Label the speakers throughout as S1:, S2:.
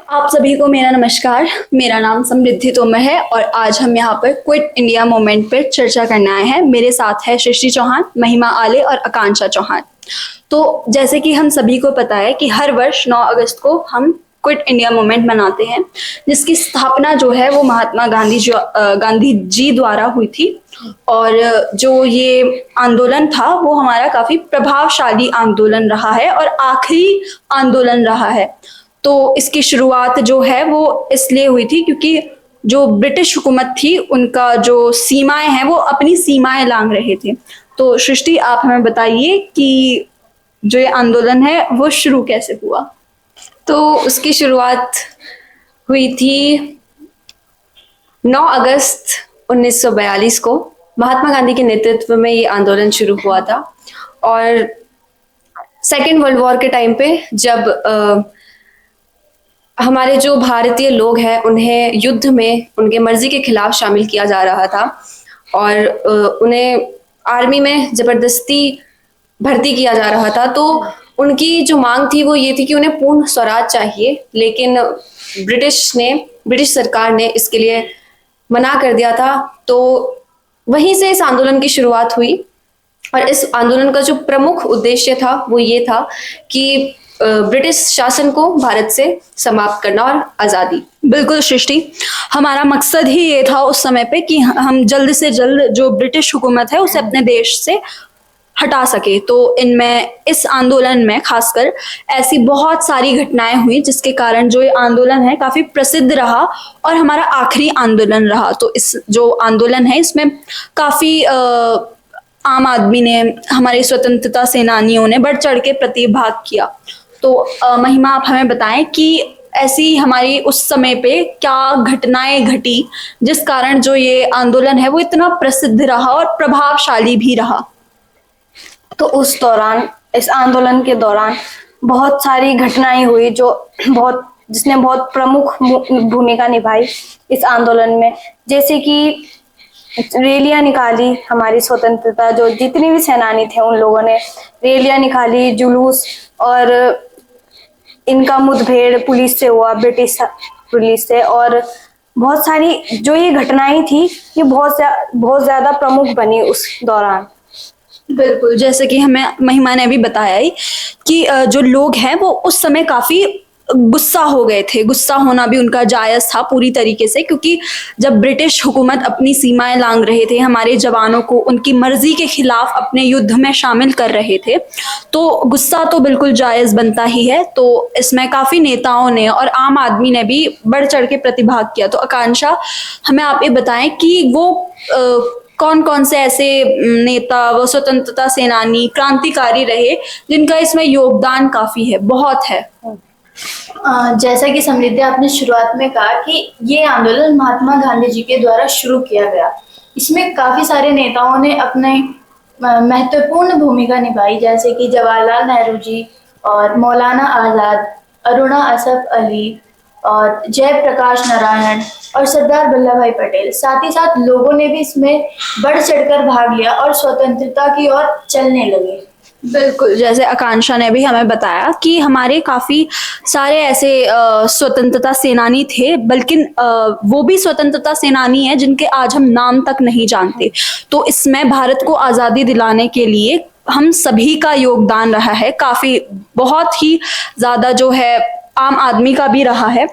S1: आप सभी को मेरा नमस्कार। मेरा नाम समृद्धि तोमर है और आज हम यहाँ पर क्विट इंडिया मूवमेंट पर चर्चा करने आए हैं। मेरे साथ है सृष्टि चौहान, महिमा आले और आकांक्षा चौहान। तो जैसे कि हम सभी को पता है कि हर वर्ष 9 अगस्त को हम क्विट इंडिया मूवमेंट मनाते हैं, जिसकी स्थापना जो है वो महात्मा गांधी जी द्वारा हुई थी। और जो ये आंदोलन था वो हमारा काफी प्रभावशाली आंदोलन रहा है और आखिरी आंदोलन रहा है। तो इसकी शुरुआत जो है वो इसलिए हुई थी क्योंकि जो ब्रिटिश हुकूमत थी उनका जो सीमाएं हैं वो अपनी सीमाएं लांघ रहे थे। तो सृष्टि, आप हमें बताइए कि जो ये आंदोलन है वो शुरू कैसे हुआ।
S2: तो उसकी शुरुआत हुई थी 9 अगस्त 1942 को। महात्मा गांधी के नेतृत्व में ये आंदोलन शुरू हुआ था और सेकेंड वर्ल्ड वॉर के टाइम पे जब हमारे जो भारतीय लोग हैं उन्हें युद्ध में उनके मर्जी के खिलाफ शामिल किया जा रहा था और उन्हें आर्मी में जबरदस्ती भर्ती किया जा रहा था। तो उनकी जो मांग थी वो ये थी कि उन्हें पूर्ण स्वराज चाहिए, लेकिन ब्रिटिश सरकार ने इसके लिए मना कर दिया था। तो वहीं से इस आंदोलन की शुरुआत हुई और इस आंदोलन का जो प्रमुख उद्देश्य था वो ये था कि ब्रिटिश शासन को भारत से समाप्त करना और आज़ादी।
S1: बिल्कुल सृष्टि, हमारा मकसद ही ये था उस समय पे कि हम जल्द से जल्द जो ब्रिटिश हुकूमत है उसे अपने देश से हटा सके। तो इस आंदोलन में खासकर ऐसी बहुत सारी घटनाएं हुई जिसके कारण जो ये आंदोलन है काफी प्रसिद्ध रहा और हमारा आखिरी आंदोलन रहा। तो इस जो आंदोलन है इसमें काफी आम आदमी ने, हमारे स्वतंत्रता सेनानियों ने बढ़ चढ़ के प्रतिभाग किया। तो महिमा, आप हमें बताएं कि ऐसी हमारी उस समय पे क्या घटनाएं घटी जिस कारण जो ये आंदोलन है वो इतना प्रसिद्ध रहा और प्रभावशाली भी रहा।
S3: तो उस दौरान, इस आंदोलन के दौरान बहुत सारी घटनाएं हुई जिसने बहुत प्रमुख भूमिका निभाई इस आंदोलन में। जैसे कि रैलियां निकाली, हमारी स्वतंत्रता, जो जितने भी सेनानी थे उन लोगों ने रैलियां निकाली, जुलूस, और इनका मुठभेड़ पुलिस से हुआ, ब्रिटिश पुलिस से। और बहुत सारी जो ये घटनाएं थी ये बहुत ज्यादा प्रमुख बनी उस दौरान।
S1: बिल्कुल, जैसे कि हमें महिमा ने भी बताया ही कि जो लोग हैं वो उस समय काफी गुस्सा हो गए थे। गुस्सा होना भी उनका जायज था पूरी तरीके से, क्योंकि जब ब्रिटिश हुकूमत अपनी सीमाएं लांघ रहे थे, हमारे जवानों को उनकी मर्जी के खिलाफ अपने युद्ध में शामिल कर रहे थे, तो गुस्सा तो बिल्कुल जायज बनता ही है। तो इसमें काफी नेताओं ने और आम आदमी ने भी बढ़ चढ़ के प्रतिभाग किया। तो आकांक्षा, हमें आप ये बताएं कि वो कौन कौन से ऐसे नेता व स्वतंत्रता सेनानी, क्रांतिकारी रहे जिनका इसमें योगदान काफी है, बहुत है।
S4: जैसा कि समृद्धि आपने शुरुआत में कहा कि ये आंदोलन महात्मा गांधी जी के द्वारा शुरू किया गया। इसमें काफी सारे नेताओं ने अपने महत्वपूर्ण भूमिका निभाई, जैसे कि जवाहरलाल नेहरू जी और मौलाना आजाद, अरुणा असफ अली और जयप्रकाश नारायण और सरदार वल्लभ भाई पटेल। साथ ही साथ लोगों ने भी इसमें बढ़ चढ़कर भाग लिया और स्वतंत्रता की ओर चलने लगे।
S1: बिल्कुल, जैसे आकांक्षा ने भी हमें बताया कि हमारे काफी सारे ऐसे स्वतंत्रता सेनानी थे, बल्कि वो भी स्वतंत्रता सेनानी हैं जिनके आज हम नाम तक नहीं जानते। तो इसमें भारत को आज़ादी दिलाने के लिए हम सभी का योगदान रहा है, काफी बहुत ही ज्यादा जो है आम आदमी का भी रहा है।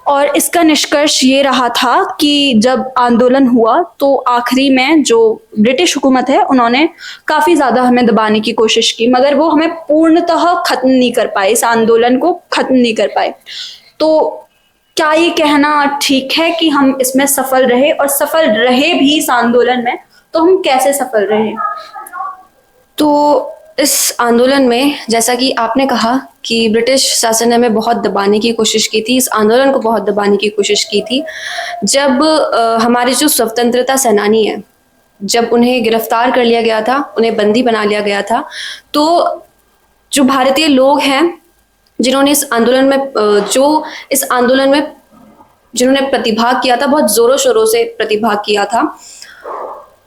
S1: और इसका निष्कर्ष ये रहा था कि जब आंदोलन हुआ तो आखिरी में जो ब्रिटिश हुकूमत है उन्होंने काफी ज्यादा हमें दबाने की कोशिश की, मगर वो हमें पूर्णतः खत्म नहीं कर पाए, इस आंदोलन को खत्म नहीं कर पाए। तो क्या ये कहना ठीक है कि हम इसमें सफल रहे, और सफल रहे भी इस आंदोलन में, तो हम कैसे सफल रहे?
S2: तो इस आंदोलन में, जैसा कि आपने कहा कि ब्रिटिश शासन ने हमें बहुत दबाने की कोशिश की थी, इस आंदोलन को बहुत दबाने की कोशिश की थी। जब हमारे जो स्वतंत्रता सेनानी हैं, जब उन्हें गिरफ्तार कर लिया गया था, उन्हें बंदी बना लिया गया था, तो जो भारतीय लोग हैं जिन्होंने इस आंदोलन में जिन्होंने प्रतिभाग किया था, बहुत जोरों शोरों से प्रतिभाग किया था,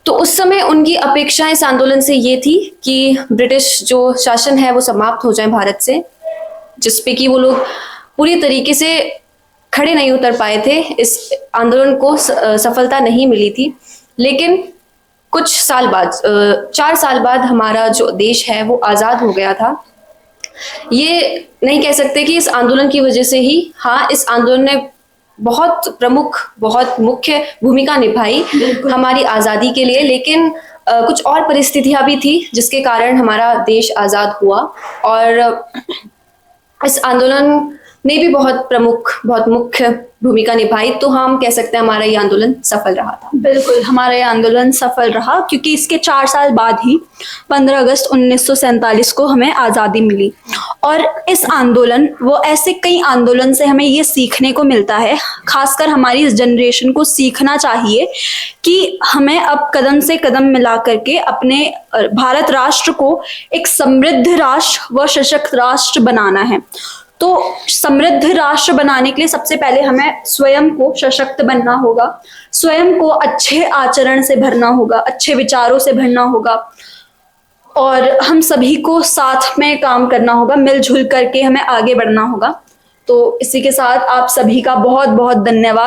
S2: तो उस समय उनकी अपेक्षाएं इस आंदोलन से ये थी कि ब्रिटिश जो शासन है वो समाप्त हो जाए भारत से, जिसपे कि वो लोग पूरी तरीके से खड़े नहीं उतर पाए थे, इस आंदोलन को सफलता नहीं मिली थी। लेकिन कुछ साल बाद 4 साल बाद हमारा जो देश है वो आज़ाद हो गया था। ये नहीं कह सकते कि इस आंदोलन की वजह से ही, हाँ इस आंदोलन ने बहुत प्रमुख, बहुत मुख्य भूमिका निभाई हमारी आज़ादी के लिए, लेकिन कुछ और परिस्थितियां भी थी जिसके कारण हमारा देश आज़ाद हुआ। और इस आंदोलन ने भी बहुत प्रमुख, बहुत मुख्य भूमिका निभाई। तो हम कह सकते हैं हमारा ये आंदोलन सफल रहा था।
S1: बिल्कुल, हमारा ये आंदोलन सफल रहा क्योंकि इसके 4 साल बाद ही 15 अगस्त 1947 को हमें आज़ादी मिली। और इस आंदोलन, वो ऐसे कई आंदोलन से हमें ये सीखने को मिलता है, खासकर हमारी इस जनरेशन को सीखना चाहिए कि हमें अब कदम से कदम मिला करके अपने भारत राष्ट्र को एक समृद्ध राष्ट्र व सशक्त राष्ट्र बनाना है। तो समृद्ध राष्ट्र बनाने के लिए सबसे पहले हमें स्वयं को सशक्त बनना होगा, स्वयं को अच्छे आचरण से भरना होगा, अच्छे विचारों से भरना होगा, और हम सभी को साथ में काम करना होगा, मिलजुल करके हमें आगे बढ़ना होगा। तो इसी के साथ आप सभी का बहुत बहुत धन्यवाद।